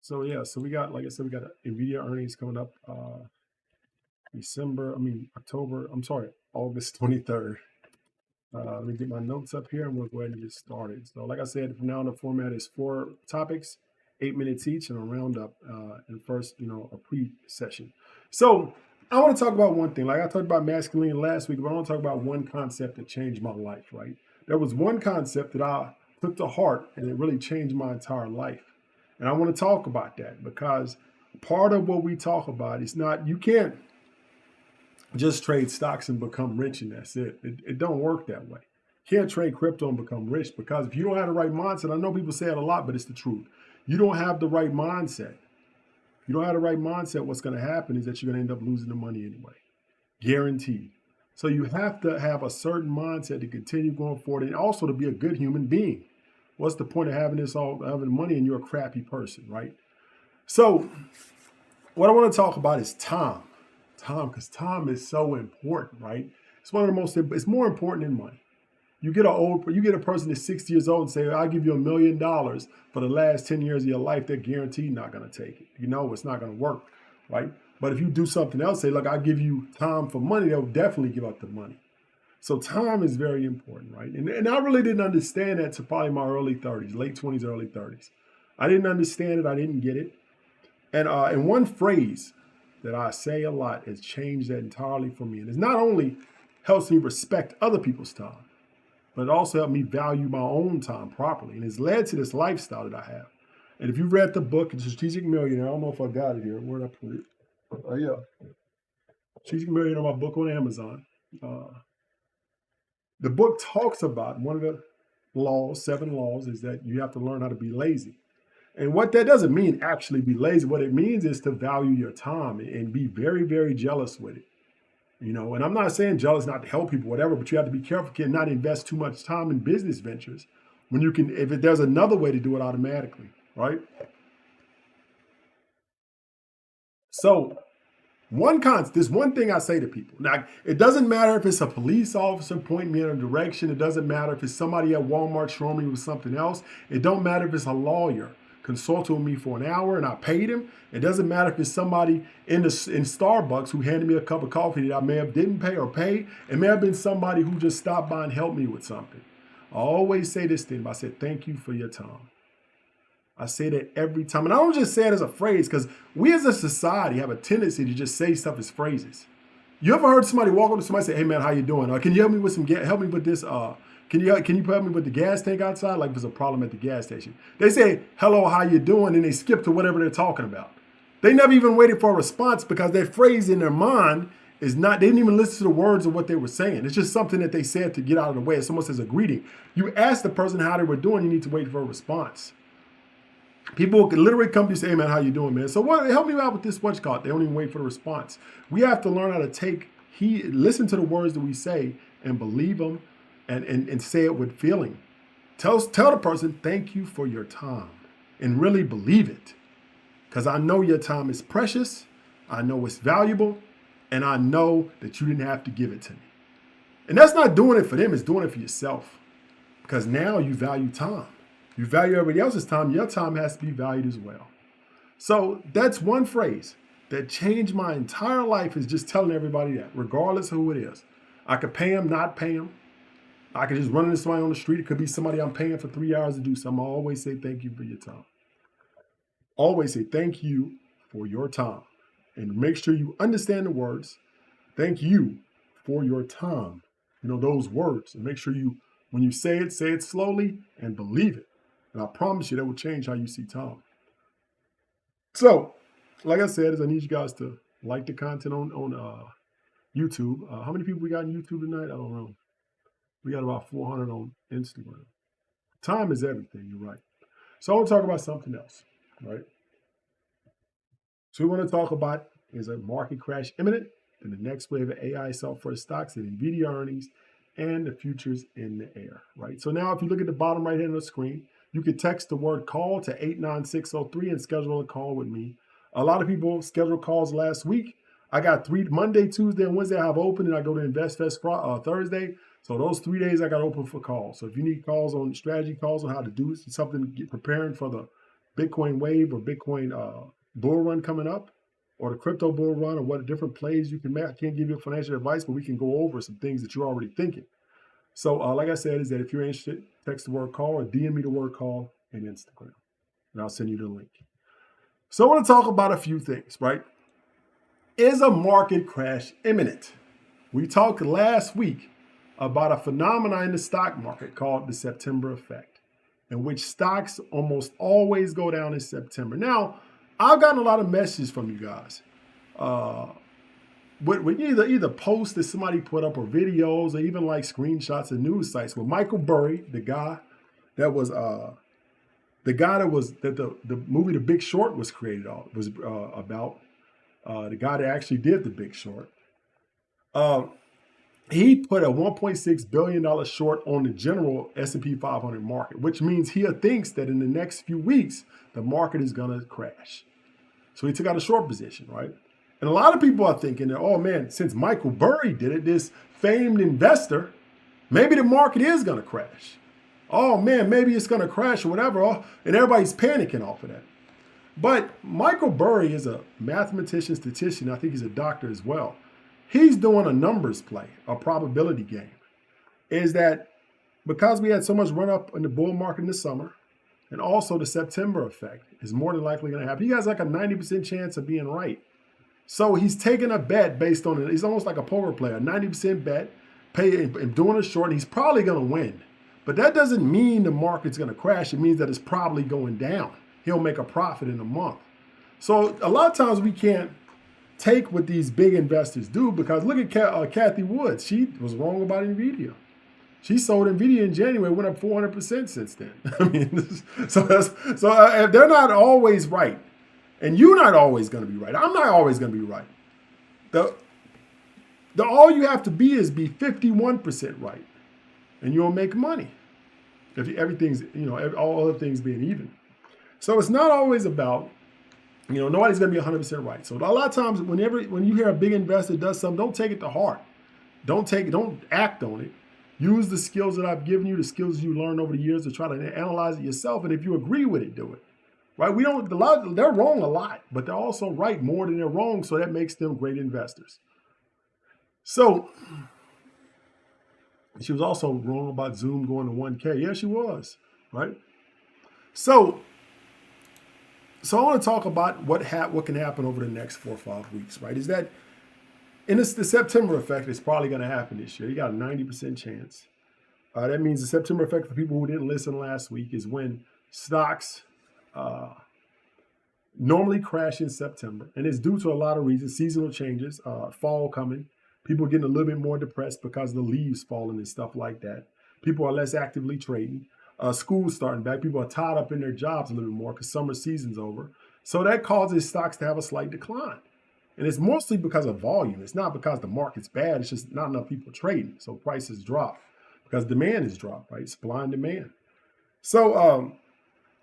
So yeah, so we got, like I said, we got Nvidia earnings coming up October, I'm sorry, August 23rd. Let me get my notes up here and we'll go ahead and get started. So like I said, from now on the format is 4 topics, 8 minutes each, and a roundup and first, a pre-session. So I want to talk about one thing. Like I talked about masculinity last week, but I want to talk about one concept that changed my life, right? There was one concept that I took to heart and it really changed my entire life. And I want to talk about that because part of what we talk about is not, you can't just trade stocks and become rich and that's it. It don't work that way. You can't trade crypto and become rich because if you don't have the right mindset, I know people say it a lot, but it's the truth. You don't have the right mindset. You don't have the right mindset, what's going to happen is that you're going to end up losing the money anyway. Guaranteed. So you have to have a certain mindset to continue going forward and also to be a good human being. What's the point of having having money and you're a crappy person, right? So what I want to talk about is time. Because time is so important, right? It's more important than money. You get a person that's 60 years old and say, I'll give you $1 million for the last 10 years of your life, they're guaranteed not going to take it. It's not going to work, right? But if you do something else, say, look, I'll give you time for money, they'll definitely give up the money. So time is very important, right? And I really didn't understand that to probably my early 30s, late 20s, early 30s. I didn't understand it. I didn't get it. And one phrase that I say a lot has changed that entirely for me. And it not only helps me respect other people's time, but it also helped me value my own time properly. And it's led to this lifestyle that I have. And if you read the book, The Strategic Millionaire, I don't know if I got it here. Where did I put it? Oh, yeah. Strategic Millionaire, my book on Amazon. The book talks about one of the laws, 7 laws, is that you have to learn how to be lazy. And what that doesn't mean actually be lazy. What it means is to value your time and be very, very jealous with it. And I'm not saying jealous not to help people, whatever, but you have to be careful, can not invest too much time in business ventures when you can, if there's another way to do it automatically, right? So there's one thing I say to people. Now, it doesn't matter if it's a police officer pointing me in a direction. It doesn't matter if it's somebody at Walmart showing me with something else. It don't matter if it's a lawyer consulted with me for an hour and I paid him. It doesn't matter if it's somebody in Starbucks who handed me a cup of coffee that I may have didn't pay or paid. It may have been somebody who just stopped by and helped me with something. I always say this thing. I said, thank you for your time. I say that every time. And I don't just say it as a phrase because we as a society have a tendency to just say stuff as phrases. You ever heard somebody walk up to somebody and say, hey man, how you doing? Can you help me with help me with this? Can you help me with the gas tank outside? Like if there's a problem at the gas station. They say, hello, how you doing? And they skip to whatever they're talking about. They never even waited for a response because that phrase in their mind is not, they didn't even listen to the words of what they were saying. It's just something that they said to get out of the way. If someone says a greeting, you ask the person how they were doing, you need to wait for a response. People can literally come to you and say, hey man, how you doing, man? So help me out with this, what's called. They don't even wait for the response. We have to learn how to take heed, listen to the words that we say and believe them and say it with feeling. Tell the person, thank you for your time and really believe it. Because I know your time is precious. I know it's valuable. And I know that you didn't have to give it to me. And that's not doing it for them. It's doing it for yourself. Because now you value time. You value everybody else's time, your time has to be valued as well. So that's one phrase that changed my entire life, is just telling everybody that, regardless of who it is. I could pay them, not pay them. I could just run into somebody on the street. It could be somebody I'm paying for 3 hours to do something. I always say thank you for your time. Always say thank you for your time. And make sure you understand the words. Thank you for your time. Those words. And make sure when you say it slowly and believe it. And I promise you that will change how you see time. So, like I said, I need you guys to like the content on YouTube. How many people we got on YouTube tonight? I don't know. We got about 400 on Instagram. Time is everything, you're right. So I want to talk about something else, right? So we want to talk about, is a market crash imminent? And the next wave of AI software stocks and Nvidia earnings and the futures in the air, right? So now if you look at the bottom right hand of the screen, you can text the word call to 89603 and schedule a call with me. A lot of people scheduled calls last week. I got 3, Monday, Tuesday, and Wednesday I have open, and I go to InvestFest Thursday. So those 3 days I got open for calls. So if you need calls on strategy calls on how to do something, get preparing for the Bitcoin wave or Bitcoin bull run coming up, or the crypto bull run, or what different plays you can make. I can't give you financial advice, but we can go over some things that you're already thinking. So like I said, is that if you're interested, text the word call or DM me the word call in Instagram, and I'll send you the link. So I want to talk about a few things, right? Is a market crash imminent? We talked last week about a phenomenon in the stock market called the September effect, in which stocks almost always go down in September. Now, I've gotten a lot of messages from you guys. With either posts that somebody put up or videos or even like screenshots of news sites with Michael Burry, the guy that the movie The Big Short was created about, the guy that actually did The Big Short. He put a $1.6 billion short on the general S&P 500 market, which means he thinks that in the next few weeks, the market is going to crash. So he took out a short position, right? And a lot of people are thinking that, oh man, since Michael Burry did it, this famed investor, maybe the market is going to crash. Oh man, maybe it's going to crash or whatever. And everybody's panicking off of that. But Michael Burry is a mathematician, statistician. I think he's a doctor as well. He's doing a numbers play, a probability game. Is that because we had so much run up in the bull market in the summer, and also the September effect is more than likely going to happen. He has like a 90% chance of being right. So he's taking a bet based on it. He's almost like a poker player, 90% bet, and doing a short, and he's probably going to win. But that doesn't mean the market's going to crash. It means that it's probably going down. He'll make a profit in a month. So a lot of times we can't take what these big investors do, because look at Kathy Woods. She was wrong about Nvidia. She sold Nvidia in January, went up 400% since then. I mean, so they're not always right. And you're not always going to be right. I'm not always going to be right. All you have to be is be 51% right, and you'll make money. If everything's, all other things being even. So it's not always about, nobody's going to be 100% right. So a lot of times, when you hear a big investor does something, don't take it to heart. Don't act on it. Use the skills that I've given you, the skills you learned over the years, to try to analyze it yourself. And if you agree with it, do it. Right? They're wrong a lot, but they're also right more than they're wrong. So that makes them great investors. So she was also wrong about Zoom going to 1K. Yeah, she was. Right? So I want to talk about what can happen over the next 4 or 5 weeks, right? Is that the September effect is probably going to happen this year. You got a 90% chance. That means the September effect, for people who didn't listen last week, is when stocks normally crash in September. And it's due to a lot of reasons: seasonal changes, fall coming, people getting a little bit more depressed because of the leaves falling and stuff like that. People are less actively trading. School's starting back. People are tied up in their jobs a little bit more because summer season's over. So that causes stocks to have a slight decline. And it's mostly because of volume. It's not because the market's bad. It's just not enough people trading. So prices drop because demand is dropped, right? Supply and demand. So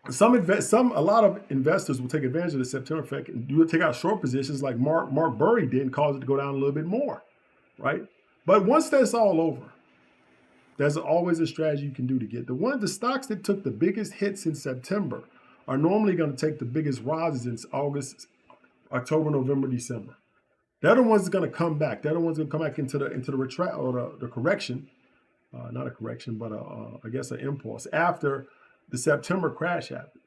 a lot of investors will take advantage of the September effect and take out short positions like Mark Burry did, and cause it to go down a little bit more, right? But once that's all over, there's always a strategy you can do to get the stocks that took the biggest hits in September are normally going to take the biggest rises in August, October, November, December. They're the ones that are going to come back. They're the ones that come back into the retract or the correction, not a correction, but I guess an impulse after the September crash happens.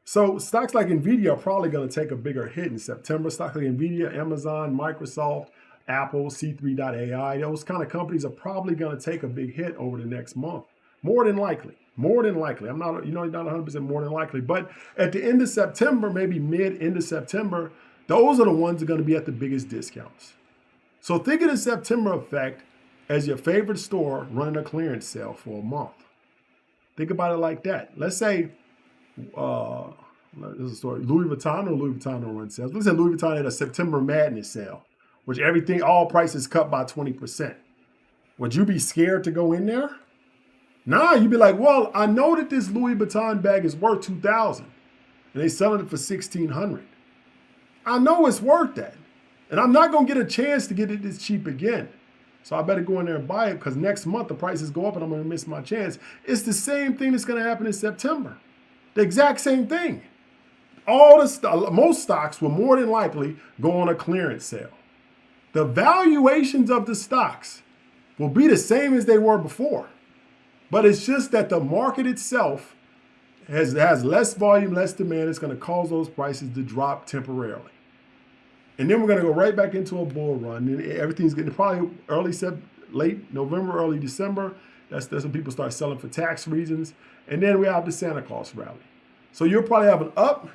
So stocks like Nvidia are probably going to take a bigger hit in September. Stocks like Nvidia, Amazon, Microsoft, Apple, C3.ai, those kind of companies are probably going to take a big hit over the next month. More than likely. I'm not, not 100% more than likely. But at the end of September, maybe end of September, those are the ones that are going to be at the biggest discounts. So think of the September effect as your favorite store running a clearance sale for a month. Think about it like that. Let's say, this is a story, Louis Vuitton don't run sales. Let's say Louis Vuitton had a September Madness sale, which all prices cut by 20%. Would you be scared to go in there? Nah, you'd be like, well, I know that this Louis Vuitton bag is worth $2,000 and they selling it for $1,600. I know it's worth that. And I'm not going to get a chance to get it this cheap again. So I better go in there and buy it, because next month the prices go up and I'm going to miss my chance. It's the same thing that's going to happen in September. The exact same thing. most stocks will more than likely go on a clearance sale. The valuations of the stocks will be the same as they were before, but it's just that the market itself has less volume, less demand. It's going to cause those prices to drop temporarily. And then we're going to go right back into a bull run. And everything's getting probably late November, early December. That's when people start selling for tax reasons. And then we have the Santa Claus rally. So you'll probably have an up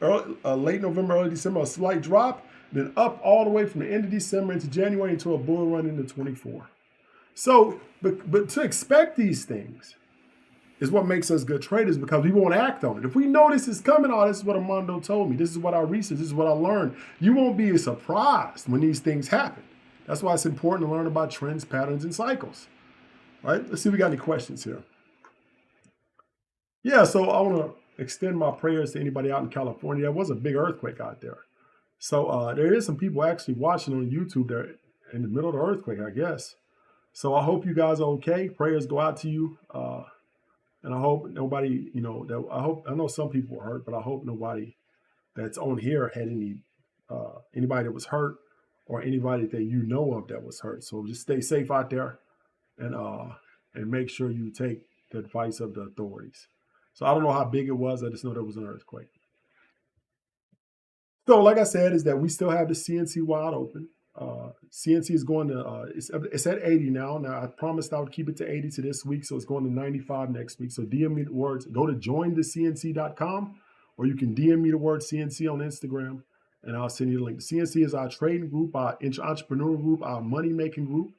late November, early December, a slight drop, then up all the way from the end of December into January into a bull run into 24. So, but to expect these things is what makes us good traders, because we won't act on it. If we know this is coming, this is what Armando told me. This is what I researched. This is what I learned. You won't be surprised when these things happen. That's why it's important to learn about trends, patterns, and cycles. All right, let's see if we got any questions here. Yeah, so I want to extend my prayers to anybody out in California. There was a big earthquake out there. So there is some people actually watching on YouTube there in the middle of the earthquake, I guess. So I hope you guys are okay. Prayers go out to you. And I hope nobody, I know some people were hurt, but I hope nobody that's on here had anybody that was hurt or anybody that you know of that was hurt. So just stay safe out there and make sure you take the advice of the authorities. So I don't know how big it was. I just know there was an earthquake. So like I said, is that we still have the CNC wide open. CNC is going to, it's at 80 now. Now, I promised I would keep it to 80 to this week, so it's going to 95 next week. So DM me the words, go to jointhecnc.com, or you can DM me the word CNC on Instagram, and I'll send you the link. The CNC is our trading group, our entrepreneur group, our money-making group.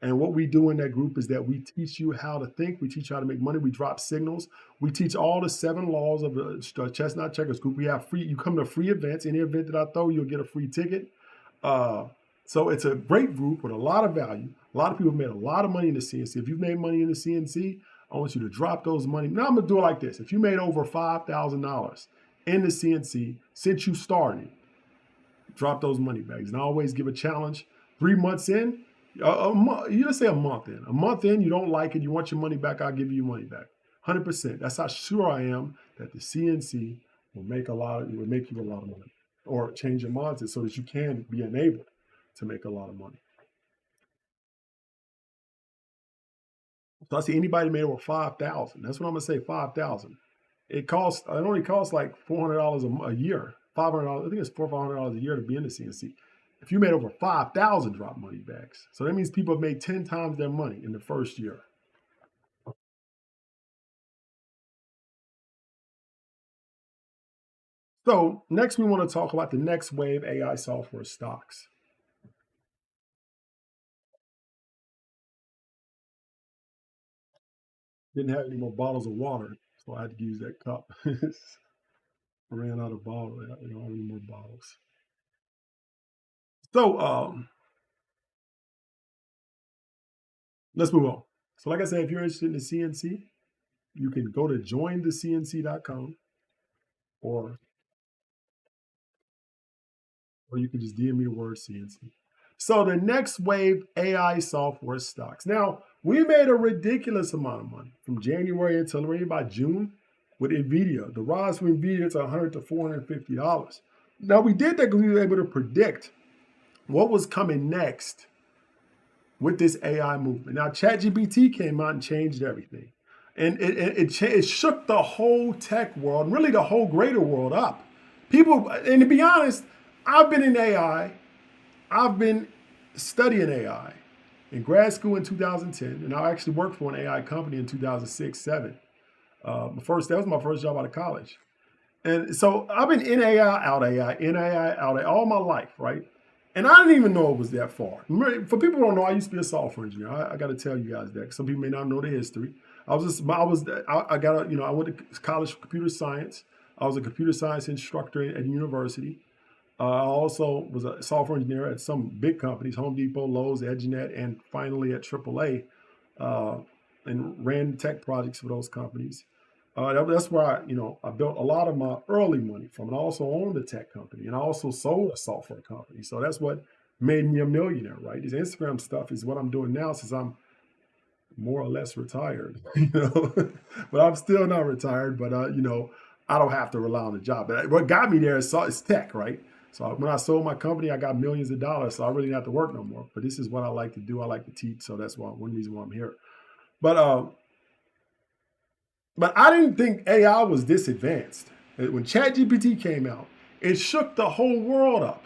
And what we do in that group is that we teach you how to think. We teach you how to make money. We drop signals. We teach all the 7 laws of the Chestnut Checkers group. We have you come to free events. Any event that I throw, you'll get a free ticket. So it's a great group with a lot of value. A lot of people have made a lot of money in the CNC. If you've made money in the CNC, I want you to drop those money. Now I'm going to do it like this. If you made over $5,000 in the CNC since you started, drop those money bags. And I always give a challenge. 3 months in, you just say a month in. A month in, you don't like it, you want your money back, I'll give you your money back. 100%. That's how sure I am that the CNC will make you a lot of money, or change your mindset so that you can be enabled to make a lot of money. So I see anybody made over 5,000. That's what I'm gonna say, 5,000. It only costs like $400 a year. $500. I think it's $400 or $500 a year to be in the CNC. If you made over 5,000 drop money bags, so that means people have made 10 times their money in the first year. So next we want to talk about the next wave AI software stocks. Didn't have any more bottles of water, so I had to use that cup. I ran out of bottles. I don't have any more bottles. So let's move on. So like I said, if you're interested in the CNC, you can go to jointhecnc.com, or you can just DM me the word CNC. So the next wave AI software stocks. Now, we made a ridiculous amount of money from January until right about June with Nvidia. The rise from Nvidia to $100 to $450. Now, we did that because we were able to predict what was coming next with this AI movement. Now, ChatGPT came out and changed everything. And it shook the whole tech world, really the whole greater world up. People, and to be honest, I've been in AI. I've been studying AI in grad school in 2010, and I actually worked for an AI company in 2006-07. That was my first job out of college. And so I've been in AI, out AI, in AI, out AI all my life, right? And I didn't even know it was that far. For people who don't know, I used to be a software engineer. I got to tell you guys that. Some people may not know the history. I went to college for computer science. I was a computer science instructor at university. I also was a software engineer at some big companies, Home Depot, Lowe's, EdgeNet, and finally at AAA, and ran tech projects for those companies. That's where I built a lot of my early money from. And I also owned a tech company, and I also sold a software company. So that's what made me a millionaire, right? This Instagram stuff is what I'm doing now since I'm more or less retired, but I'm still not retired. But I don't have to rely on the job. But what got me there is tech, right? So when I sold my company, I got millions of dollars, so I really didn't have to work no more. But this is what I like to do. I like to teach, so that's one reason why I'm here. But I didn't think AI was this advanced. When ChatGPT came out, it shook the whole world up.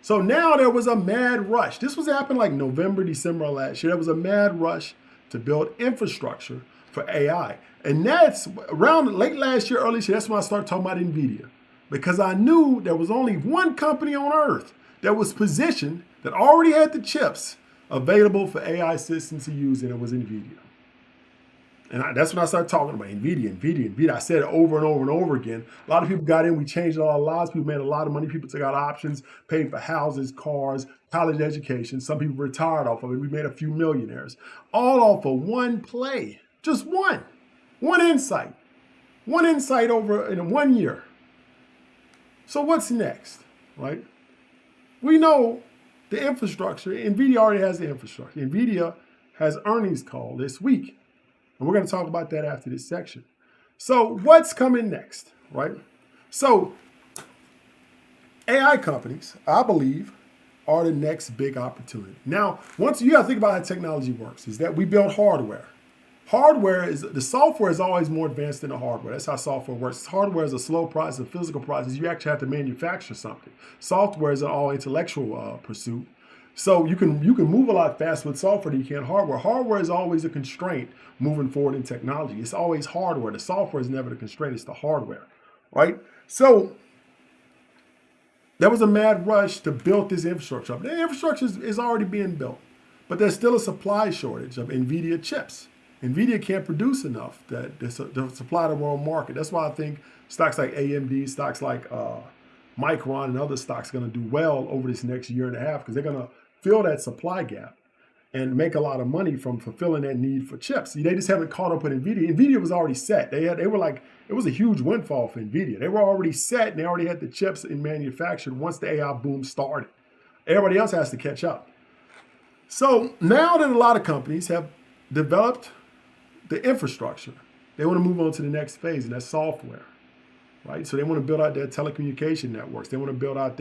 So now there was a mad rush. This was happening like November, December of last year. There was a mad rush to build infrastructure for AI. And that's around late last year, early this year, that's when I started talking about Nvidia. Because I knew there was only one company on earth that was positioned, that already had the chips available for AI systems to use, and it was Nvidia. And that's when I started talking about Nvidia. I said it over and over and over again. A lot of people got in. We changed our lives. People made a lot of money. People took out options, paid for houses, cars, college education. Some people retired off of it. We made a few millionaires. All off of one play. Just one. One insight. One insight over in 1 year. So what's next, right? We know the infrastructure. Nvidia already has the infrastructure. Nvidia has earnings call this week. And we're going to talk about that after this section. So what's coming next, right? So AI companies, I believe, are the next big opportunity. Now, once you got to think about how technology works, is that we build hardware. The software is always more advanced than the hardware. That's how software works. Hardware is a slow process, a physical process. You actually have to manufacture something. Software is an all intellectual pursuit. So you can move a lot faster with software than you can hardware. Hardware is always a constraint moving forward in technology. It's always hardware. The software is never the constraint, it's the hardware, right? So there was a mad rush to build this infrastructure up. The infrastructure is already being built, but there's still a supply shortage of Nvidia chips. Nvidia can't produce enough to supply the world market. That's why I think stocks like AMD, stocks like Micron, and other stocks are going to do well over this next year and a half, because they're going to fill that supply gap and make a lot of money from fulfilling that need for chips. See, they just haven't caught up with Nvidia. Nvidia was already set. They were like, it was a huge windfall for Nvidia. They were already set, and they already had the chips in manufactured once the AI boom started. Everybody else has to catch up. So now that a lot of companies have developed the infrastructure, they want to move on to the next phase, and that's software, right? So they want to build out their telecommunication networks. They want to build out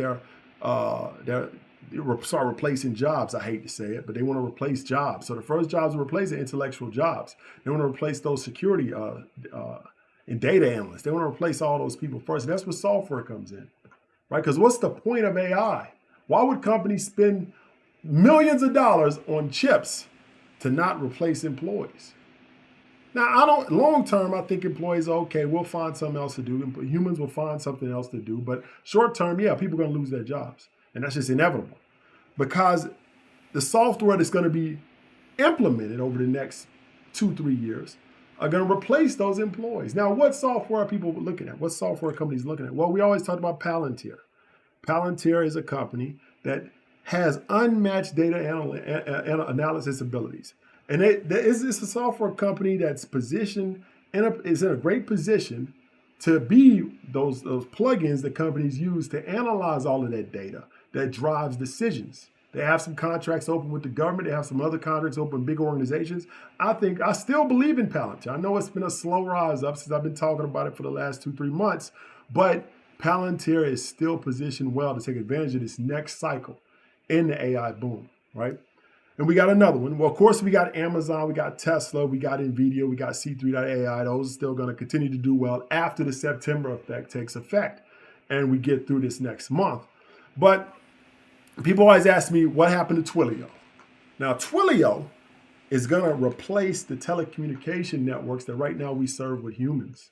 start replacing jobs. I hate to say it, but they want to replace jobs. So the first jobs to replace are intellectual jobs. They want to replace those security and data analysts. They want to replace all those people first. And that's where software comes in, right? Because what's the point of AI? Why would companies spend millions of dollars on chips to not replace employees? Now, long term, I think employees are okay. We'll find something else to do. Humans will find something else to do. But short term, yeah, people are going to lose their jobs. And that's just inevitable, because the software that's going to be implemented over the next 2-3 years are going to replace those employees. Now, what software are people looking at? What software companies looking at? Well, we always talk about Palantir. Palantir is a company that has unmatched data analysis abilities. And it's a software company that's positioned is in a great position to be those plugins that companies use to analyze all of that data that drives decisions. They have some contracts open with the government. They have some other contracts open with big organizations. I still believe in Palantir. I know it's been a slow rise up since I've been talking about it for the last 2-3 months, but Palantir is still positioned well to take advantage of this next cycle in the AI boom, right? And we got another one. Well, of course, we got Amazon, we got Tesla, we got Nvidia, we got C3.ai. Those are still going to continue to do well after the September effect takes effect and we get through this next month. But people always ask me, what happened to Twilio? Now, Twilio is going to replace the telecommunication networks that right now we serve with humans,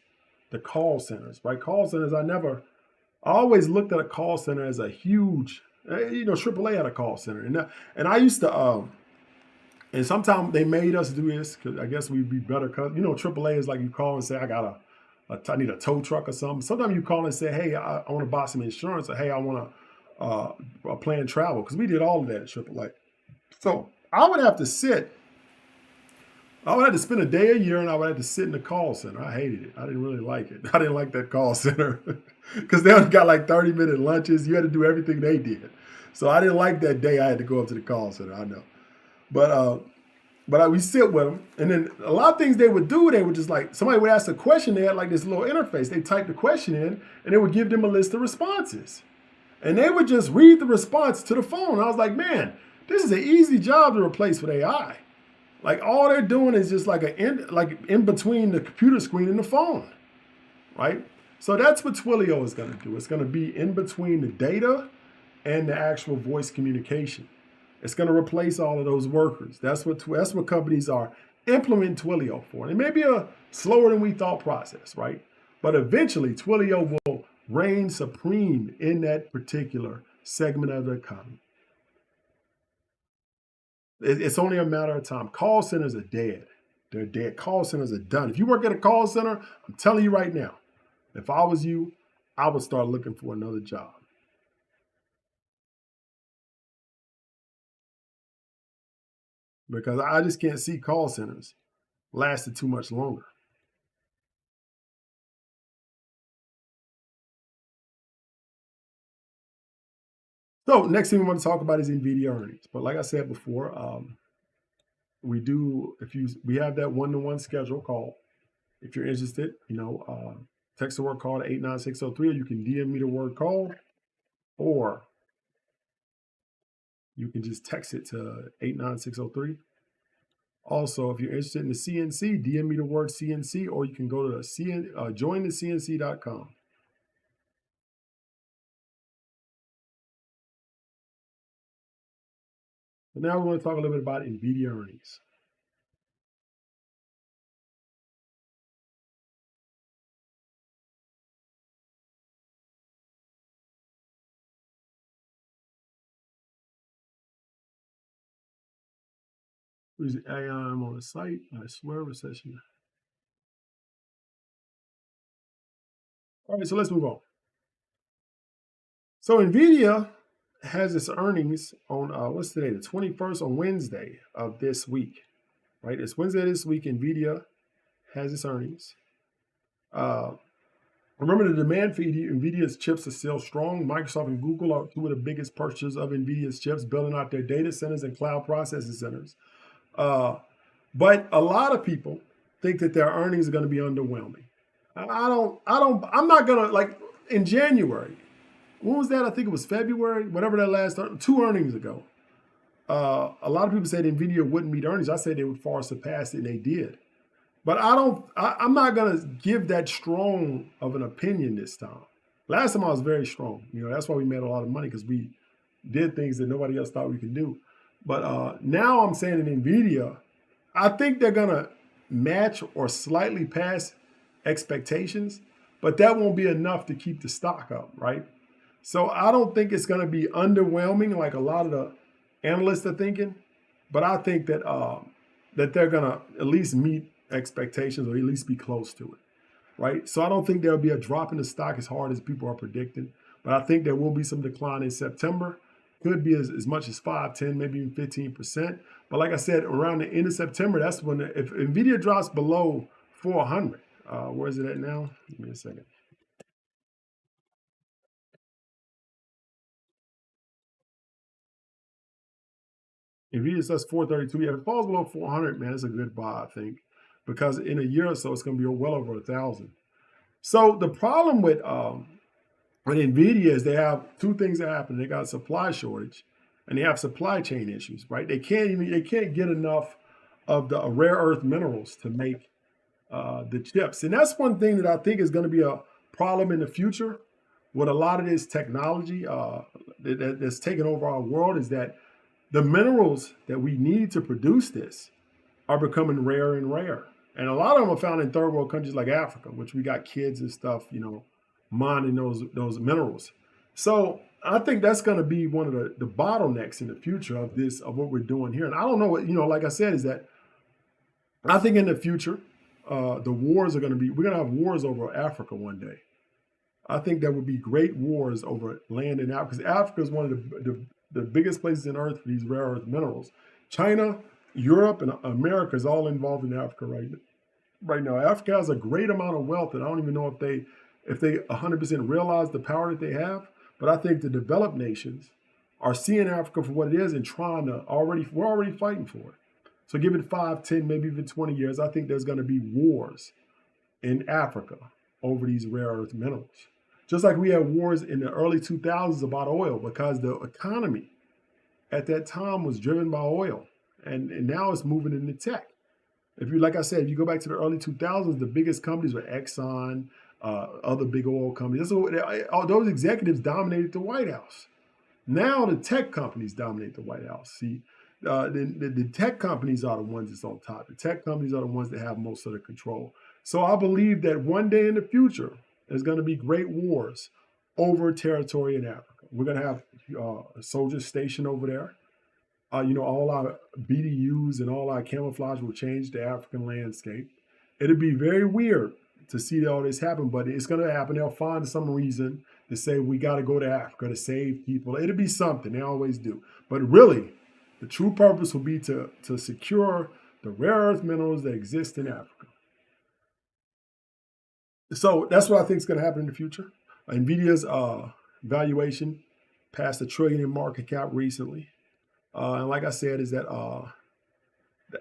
the call centers, right? Call centers, I always looked at a call center as a huge, AAA had a call center. And I used to, and sometimes they made us do this because I guess we'd be better. AAA is like you call and say, I need a tow truck or something. Sometimes you call and say, hey, I want to buy some insurance, or hey, I want to plan travel, because we did all of that at AAA. So I would have to spend a day a year, and I would have to sit in the call center. I hated it. I didn't really like it. I didn't like that call center because they only got like 30-minute lunches. You had to do everything they did. So I didn't like that day I had to go up to the call center. I know. But But we sit with them, and then a lot of things they would do, they would just like, somebody would ask a question, they had like this little interface. They type the question in, and they would give them a list of responses. And they would just read the response to the phone. I was like, man, this is an easy job to replace with AI. Like all they're doing is just like in between the computer screen and the phone, right? So that's what Twilio is going to do. It's going to be in between the data and the actual voice communication. It's going to replace all of those workers. That's what companies are implementing Twilio for. And it may be a slower than we thought process, right? But eventually, Twilio will reign supreme in that particular segment of the economy. It's only a matter of time. Call centers are dead. They're dead. Call centers are done. If you work at a call center, I'm telling you right now, if I was you, I would start looking for another job. Because I just can't see call centers lasting too much longer. So next thing we want to talk about is Nvidia earnings. But like I said before, we have that one-to-one schedule call. If you're interested, text the word call to 89603, or you can DM me the word call, or you can just text it to 89603. Also, if you're interested in the CNC, DM me the word CNC, or you can go to jointhecnc.com. But now we want to talk a little bit about Nvidia earnings. Who's AI? I'm on the site. I swear, recession. All right, so let's move on. So Nvidia has its earnings on what's today? The 21st, on Wednesday of this week. Right? It's Wednesday this week. Nvidia has its earnings. Remember, the demand for Nvidia's chips is still strong. Microsoft and Google are two of the biggest purchasers of Nvidia's chips, building out their data centers and cloud processing centers. But a lot of people think that their earnings are going to be underwhelming. I'm not going to, like, in January, when was that? I think it was February, whatever that last, 2 earnings ago. A lot of people said Nvidia wouldn't meet earnings. I said they would far surpass it, and they did. But I'm not going to give that strong of an opinion this time. Last time I was very strong. That's why we made a lot of money, because we did things that nobody else thought we could do. But now I'm saying in Nvidia, I think they're going to match or slightly pass expectations, but that won't be enough to keep the stock up, right? So I don't think it's going to be underwhelming like a lot of the analysts are thinking, but I think that that they're going to at least meet expectations, or at least be close to it, right? So I don't think there'll be a drop in the stock as hard as people are predicting, but I think there will be some decline in September. Could be as much as 5, 10, maybe even 15%. But like I said, around the end of September, that's when, if Nvidia drops below 400, where is it at now? Give me a second. Nvidia says 432. Yeah, if it falls below 400, man, it's a good buy, I think, because in a year or so, it's going to be well over 1,000. So the problem with Nvidia is they have 2 things that happen. They got a supply shortage, and they have supply chain issues, right? They can't get enough of the rare earth minerals to make the chips. And that's one thing that I think is going to be a problem in the future with a lot of this technology that's taking over our world, is that the minerals that we need to produce this are becoming rarer and rarer. And a lot of them are found in third world countries like Africa, which we got kids and stuff, mining those minerals. So I think that's going to be one of the bottlenecks in the future of what we're doing here. And I don't know what, like I said, is that I think in the future, the wars are going to be, we're going to have wars over Africa one day. I think there would be great wars over land in Africa, because Africa is one of the biggest places on earth for these rare earth minerals. China, Europe, and America is all involved in Africa right now. Africa has a great amount of wealth, and I don't even know if they 100% realize the power that they have. But I think the developed nations are seeing Africa for what it is and we're already fighting for it. So give it 5, 10, maybe even 20 years. I think there's going to be wars in Africa over these rare earth minerals. Just like we had wars in the early 2000s about oil, because the economy at that time was driven by oil. And now it's moving into tech. If you, like I said, if you go back to the early 2000s, the biggest companies were Exxon, other big oil companies. All those executives dominated the White House. Now the tech companies dominate the White House. See, the tech companies are the ones that's on top. The tech companies are the ones that have most of the control. So I believe that one day in the future, there's going to be great wars over territory in Africa. We're going to have a soldier stationed over there. All our BDUs and all our camouflage will change the African landscape. It'll be very weird to see all this happen, but it's going to happen. They'll find some reason to say we got to go to Africa to save people. It'll be something. They always do. But really, the true purpose will be to secure the rare earth minerals that exist in Africa. So that's what I think is going to happen in the future. Nvidia's valuation passed $1 trillion in market cap recently. And like I said, is that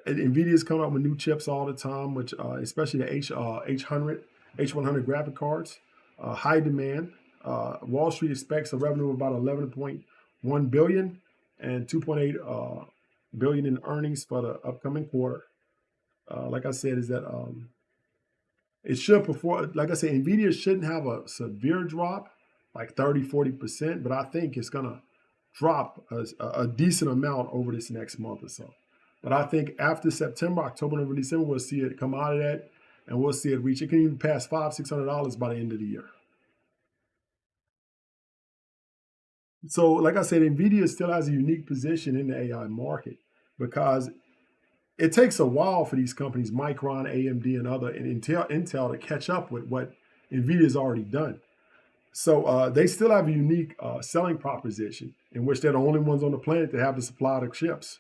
Nvidia is coming up with new chips all the time, which especially the H100 graphic cards, high demand. Wall Street expects a revenue of about 11.1 billion and 2.8 billion in earnings for the upcoming quarter. Like I said, is that it should perform. Like I said, Nvidia shouldn't have a severe drop, like 30-40%, but I think it's gonna drop a decent amount over this next month or so. But I think after September, October, November, December, we'll see it come out of that, and we'll see it reach. It can even pass $500-$600 by the end of the year. So, like I said, Nvidia still has a unique position in the AI market because it takes a while for these companies, Micron, AMD, and other, and Intel to catch up with what Nvidia's already done. So they still have a unique selling proposition in which they're the only ones on the planet that have the supply of chips.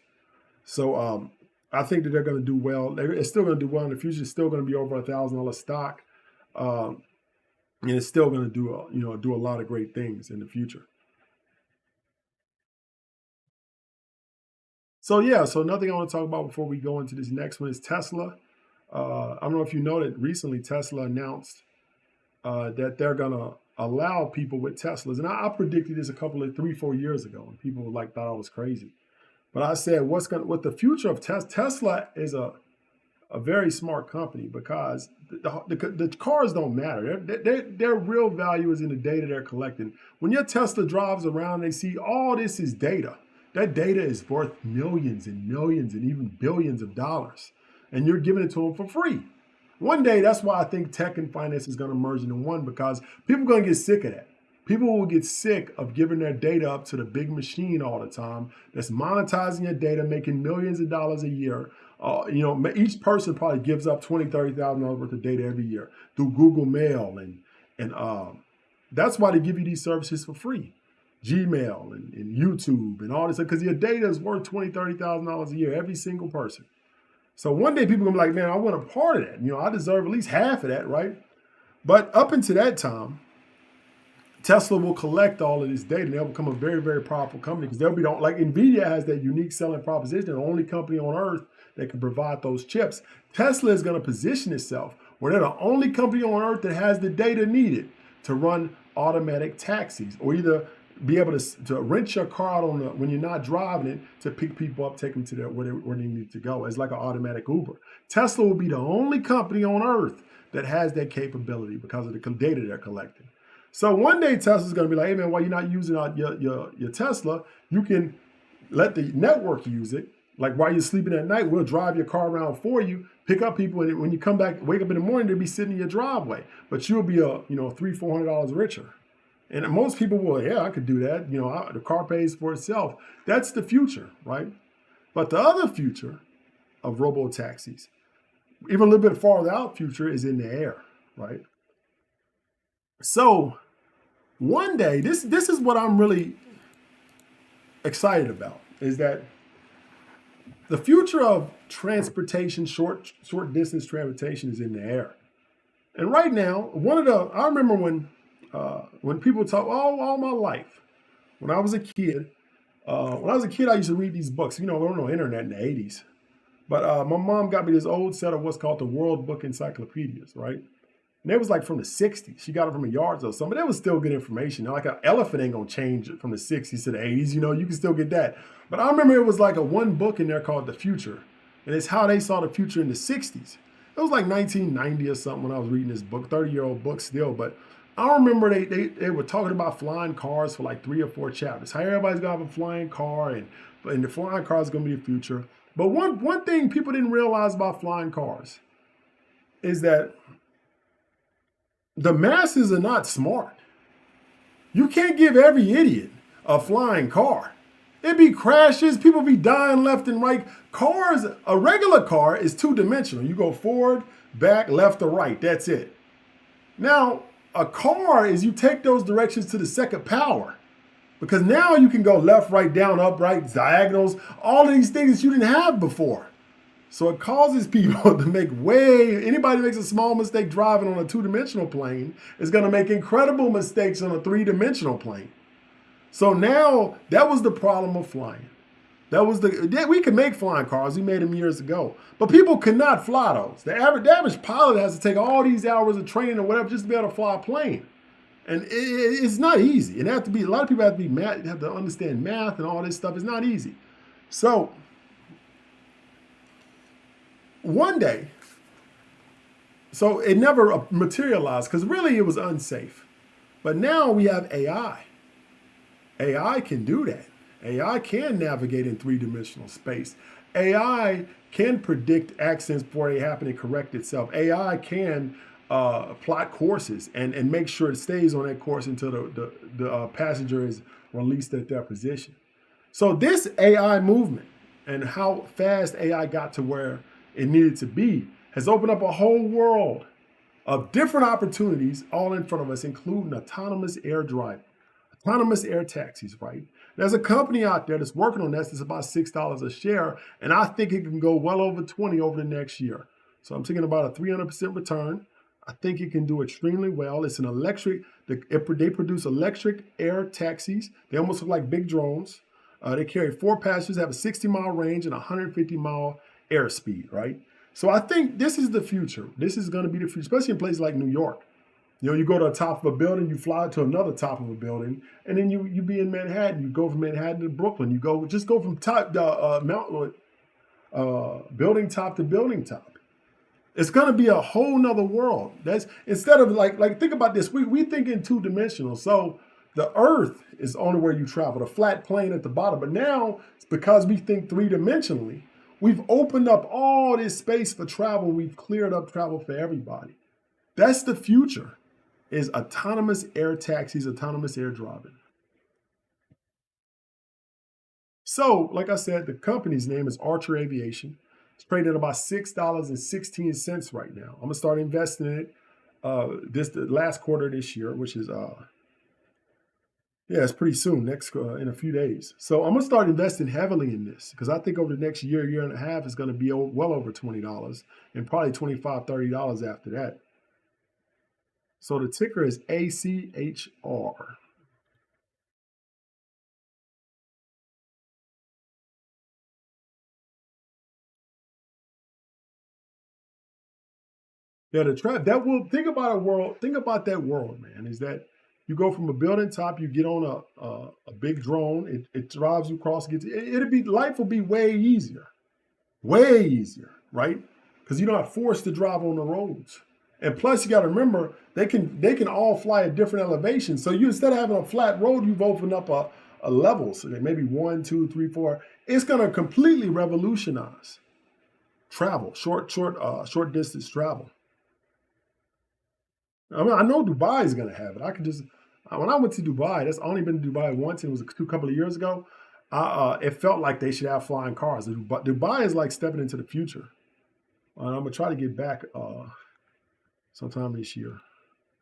So I think that they're going to do well. It's still going to do well in the future. It's still going to be over $1,000 stock, and it's still going to do a lot of great things in the future. So yeah, so another thing I want to talk about before we go into this next one is Tesla. I don't know if you know that recently Tesla announced that they're going to allow people with Teslas. And I predicted this a couple of 3-4 years ago, and people thought I was crazy. But I said, what the future of Tesla is a very smart company because the cars don't matter. Their real value is in the data they're collecting. When your Tesla drives around, they see all this is data. That data is worth millions and millions and even billions of dollars. And you're giving it to them for free. One day, that's why I think tech and finance is going to merge into one, because people are going to get sick of that. People will get sick of giving their data up to the big machine all the time that's monetizing your data, making millions of dollars a year. Each person probably gives up $20,000, $30,000 worth of data every year through Google Mail. And that's why they give you these services for free. Gmail and YouTube and all this, because your data is worth $20,000, $30,000 a year, every single person. So one day people are going to be like, man, I want a part of that. I deserve at least half of that, right? But up until that time, Tesla will collect all of this data and they'll become a very, very powerful company because they'll be like Nvidia has that unique selling proposition, the only company on earth that can provide those chips. Tesla is going to position itself where they're the only company on earth that has the data needed to run automatic taxis, or either be able to rent your car out when you're not driving it to pick people up, take them to where they need to go. It's like an automatic Uber. Tesla will be the only company on earth that has that capability because of the data they're collecting. So one day Tesla's going to be like, hey man, while you're not using your Tesla, you can let the network use it. Like while you're sleeping at night, we'll drive your car around for you, pick up people, and when you come back, wake up in the morning, they'll be sitting in your driveway. But you'll be $300-$400 richer. And most people will, yeah, I could do that. The car pays for itself. That's the future, right? But the other future of robo-taxis, even a little bit farther out future, is in the air, right? So one day, this is what I'm really excited about, is that the future of transportation, short distance transportation, is in the air. And right now, I remember when people talk all my life, when I was a kid, I used to read these books. There was no internet in the 80s. But my mom got me this old set of what's called the World Book Encyclopedias, right? And it was like from the 60s. She got it from a yard sale or something, but it was still good information. Now, like an elephant ain't gonna change from the 60s to the 80s. You know, you can still get that. But I remember it was like a one book in there called The Future. And it's how they saw the future in the 60s. It was like 1990 or something when I was reading this book, 30-year-old book still. But I remember they were talking about flying cars for like 3 or 4 chapters. How everybody's gonna have a flying car and the flying car is gonna be the future. But one thing people didn't realize about flying cars is that the masses are not smart. You can't give every idiot a flying car. It be crashes, people be dying left and right. Cars, a regular car is two-dimensional. You go forward, back, left, or right. That's it. Now, a car is you take those directions to the second power. Because now you can go left, right, down, up, right, diagonals, all of these things you didn't have before. So it causes people to make anybody makes a small mistake driving on a two-dimensional plane is going to make incredible mistakes on a three-dimensional plane. So now that was the problem of flying. We could make flying cars. We made them years ago. But people could not fly those. The average pilot has to take all these hours of training or whatever just to be able to fly a plane. And it's not easy. A lot of people have to be math, have to understand math and all this stuff. It's not easy. So one day, so it never materialized because really it was unsafe. But now we have AI. AI can do that. AI can navigate in three-dimensional space. AI can predict accidents before they happen and correct itself. AI can plot courses and make sure it stays on that course until the passenger is released at their position. So this AI movement and how fast AI got to where it needed to be has opened up a whole world of different opportunities all in front of us, including autonomous air driving, autonomous air taxis, right? There's a company out there that's working on this. It's about $6 a share, and I think it can go well over 20 over the next year. So I'm thinking about a 300% return. I think it can do extremely well. It's an electric, they produce electric air taxis. They almost look like big drones. They carry 4 passengers, have a 60-mile range and 150-mile airspeed, right? So I think this is the future. This is going to be the future, especially in places like New York. You know, you go to the top of a building, you fly to another top of a building, and then you be in Manhattan. You go from Manhattan to Brooklyn. You go from building top to building top. It's going to be a whole nother world. That's instead of like think about this. We think in two-dimensional. So the Earth is only where you travel, the flat plane at the bottom. But now, because we think three-dimensionally, we've opened up all this space for travel. We've cleared up travel for everybody. That's the future, is autonomous air taxis, autonomous air driving. So, like I said, the company's name is Archer Aviation. It's trading at about $6.16 right now. I'm gonna start investing in it the last quarter of this year, which is it's pretty soon, in a few days. So I'm gonna start investing heavily in this because I think over the next year and a half, it's gonna be well over $20 and probably $25, $30 after that. So the ticker is ACHR. Yeah, think about that world, man, is that you go from a building top, you get on a big drone, it drives you across, life will be way easier, right? Because you're not forced to drive on the roads. And plus you got to remember, they can all fly at different elevations. So you, instead of having a flat road, you've opened up a level, so maybe 1, 2, 3, 4. It's gonna completely revolutionize travel, short distance travel. I mean, I know Dubai is going to have it. When I went to Dubai, that's only been to Dubai once, and it was a couple of years ago. It felt like they should have flying cars. Dubai is like stepping into the future. I'm going to try to get back sometime this year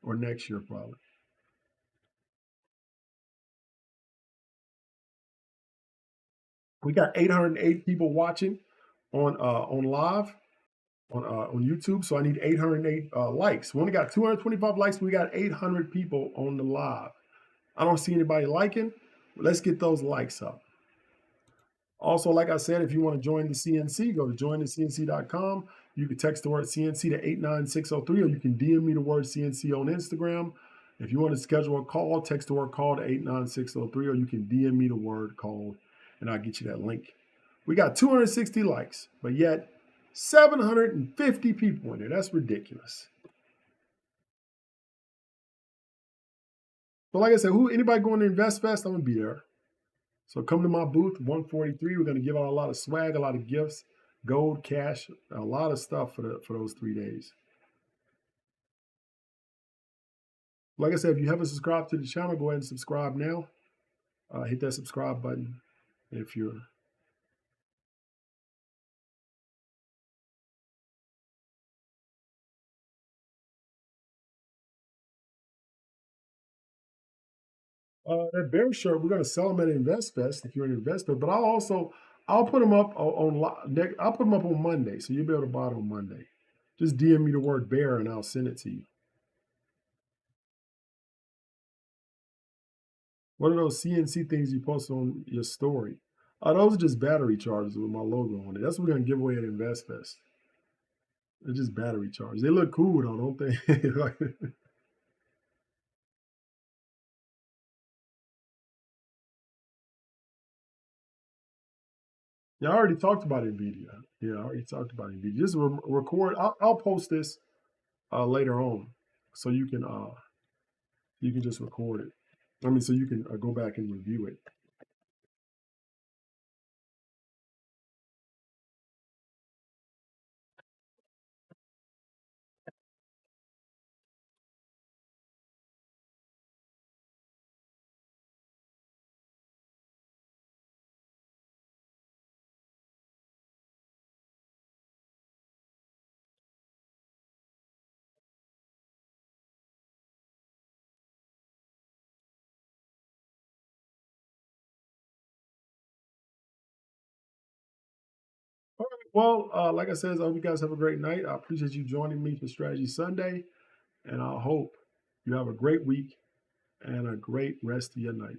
or next year, probably. We got 808 people watching on live on YouTube. So I need 808 likes. We only got 225 likes. We got 800 people on the live. I don't see anybody liking. Let's get those likes up. Also, like I said, if you want to join the CNC, go to jointhecnc.com. You can text the word CNC to 89603, or you can DM me the word CNC on Instagram. If you want to schedule a call, text the word call to 89603, or you can DM me the word call, and I'll get you that link. We got 260 likes, but yet 750 people in there. That's ridiculous. So like I said, anybody going to Invest Fest, I'm going to be there. So come to my booth, 143. We're going to give out a lot of swag, a lot of gifts, gold, cash, a lot of stuff for those 3 days. Like I said, if you haven't subscribed to the channel, go ahead and subscribe now. Hit that subscribe button if you're. That bear shirt, we're going to sell them at InvestFest if you're an investor. But I'll put them up I'll put them up on Monday, so you'll be able to buy it on Monday. Just DM me the word bear and I'll send it to you. What are those CNC things you post on your story? Those are just battery chargers with my logo on it. That's what we're going to give away at InvestFest. They're just battery chargers. They look cool though, don't they? Like, yeah, I already talked about Nvidia. Yeah, I already talked about Nvidia. Just record. I'll post this later on, so you can just record it. I mean, so you can go back and review it. All right. Well, like I said, I hope you guys have a great night. I appreciate you joining me for Strategy Sunday, and I hope you have a great week and a great rest of your night.